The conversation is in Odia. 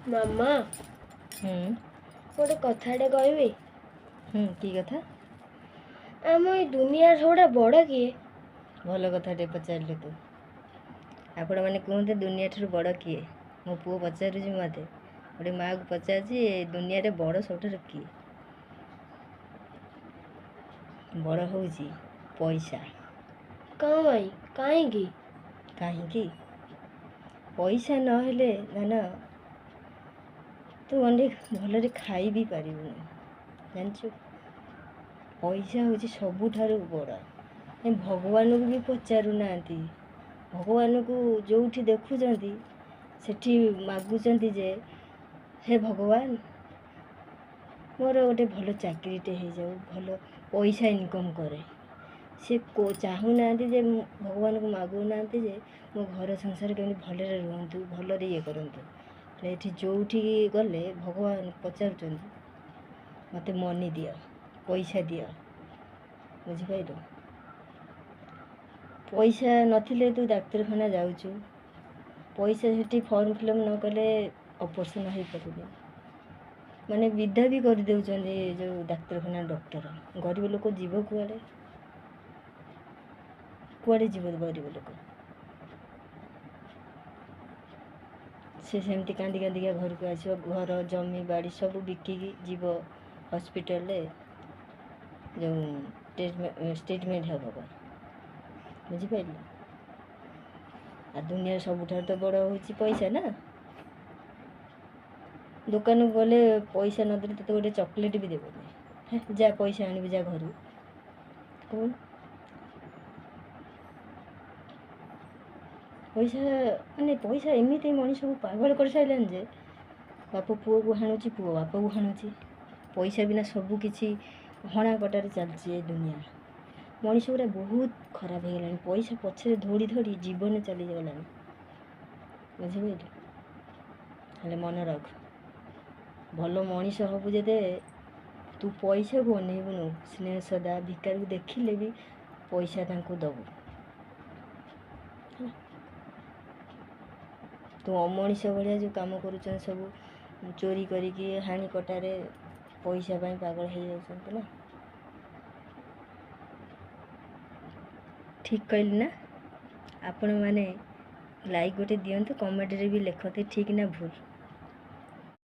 ମାମା ହୁଁ ଗୋଟେ କଥାଟେ କହିବି। କି କଥା? ଆମ ଏଇ ଦୁନିଆର ସବୁଟା ବଡ଼ କିଏ? ଭଲ କଥାଟେ ପଚାରିଲୁ ତୁ। ଆପଣମାନେ କୁହନ୍ତି ଦୁନିଆ ଠାରୁ ବଡ଼ କିଏ? ମୋ ପୁଅ ପଚାରୁଛି ମୋତେ, ଗୋଟେ ମାଆକୁ ପଚାରୁଛି ଏ ଦୁନିଆରେ ବଡ଼ ସବୁଠାରୁ କିଏ? ବଡ଼ ହେଉଛି ପଇସା। କ'ଣ ପାଇଁ? କାହିଁକି? କାହିଁକି? ପଇସା ନହେଲେ ଧନ ତୁ ଗଣ୍ଡେ ଭଲରେ ଖାଇ ବି ପାରିବୁନି, ଜାଣିଛୁ? ପଇସା ହେଉଛି ସବୁଠାରୁ ବଡ଼। ଭଗବାନଙ୍କୁ ବି ପଚାରୁନାହାନ୍ତି। ଭଗବାନଙ୍କୁ ଯେଉଁଠି ଦେଖୁଛନ୍ତି ସେଠି ମାଗୁଛନ୍ତି ଯେ ହେ ଭଗବାନ, ମୋର ଗୋଟେ ଭଲ ଚାକିରିଟେ ହେଇଯାଉ, ଭଲ ପଇସା ଇନକମ୍ କରେ। ସେ ଚାହୁଁନାହାନ୍ତି ଯେ ଭଗବାନଙ୍କୁ ମାଗୁନାହାନ୍ତି ଯେ ମୋ ଘର ସଂସାର କେମିତି ଭଲରେ ରୁହନ୍ତୁ, ଭଲରେ ଇଏ କରନ୍ତୁ। ହେଲେ ଏଠି ଯେଉଁଠିକି ଗଲେ ଭଗବାନ ପଚାରୁଛନ୍ତି ମୋତେ ମନି ଦିଅ, ପଇସା ଦିଅ। ବୁଝିପାରିଲୁ? ପଇସା ନଥିଲେ ତୁ ଡାକ୍ତରଖାନା ଯାଉଛୁ, ପଇସା ସେଠି ଫର୍ମ ଫିଲ୍ଅପ୍ ନ କଲେ ଅପରେସନ୍ ହେଇପାରୁନି। ମାନେ ବିଧା ବି କରିଦେଉଛନ୍ତି ଯେଉଁ ଡାକ୍ତରଖାନା ଡକ୍ଟର। ଗରିବ ଲୋକ ଯିବ କୁଆଡ଼େ? କୁଆଡ଼େ ଯିବ ଗରିବ ଲୋକ? ସେ ସେମିତି କାନ୍ଦି କାନ୍ଦିକା ଘରକୁ ଆସିବ, ଘର ଜମି ବାଡ଼ି ସବୁ ବିକିକି ଯିବ ହସ୍ପିଟାଲରେ ଯେଉଁ ଟ୍ରିଟମେଣ୍ଟ ହେବ। ବୁଝିପାରିଲୁ? ଆଉ ଦୁନିଆରେ ସବୁଠାରୁ ତ ବଡ଼ ହେଉଛି ପଇସା ନା। ଦୋକାନକୁ ଗଲେ ପଇସା ନଦେଲେ ତୋତେ ଗୋଟେ ଚକୋଲେଟ୍ ବି ଦେବେନି। ଯା ପଇସା ଆଣିବୁ, ଯା ଘରୁ। କହୁନ? ପଇସା ଏମିତି ମଣିଷକୁ ପାଗଳ କରିସାରିଲାଣି ଯେ ବାପ ପୁଅକୁ ହାଣୁଛି, ପୁଅ ବାପକୁ ହାଣୁଛି। ପଇସା ବିନା ସବୁ କିଛି ହଣା କଟାରେ ଚାଲିଛି ଏ ଦୁନିଆ। ମଣିଷ ଗୁଡ଼ା ବହୁତ ଖରାପ ହେଇଗଲାଣି। ପଇସା ପଛରେ ଧୋଡ଼ି ଧୋଡ଼ି ଜୀବନ ଚାଲିଗଲାଣି। ବୁଝିପାରିଲୁ? ହେଲେ ମନେ ରଖ, ଭଲ ମଣିଷ ହବୁ ଯଦି ତୁ ପଇସାକୁ ଅନେଇବୁନୁ। ସ୍ନେହ ଶ୍ରଦ୍ଧା ଭିକାରୀକୁ ଦେଖିଲେ ବି ପଇସା ତାଙ୍କୁ ଦେବୁ। ତୁ ଅମଣିଷ ଭଳିଆ ଯେଉଁ କାମ କରୁଛନ୍ତି ସବୁ, ଚୋରି କରିକି ହାଣି କଟାରେ ପଇସା ପାଇଁ ପାଗଳ ହେଇଯାଉଛନ୍ତି ନା। ଠିକ୍ କହିଲି ନା? ଆପଣମାନେ ଲାଇକ୍ ଗୋଟେ ଦିଅନ୍ତୁ, କମେଣ୍ଟରେ ବି ଲେଖନ୍ତି ଠିକ୍ ନା ଭୁଲ।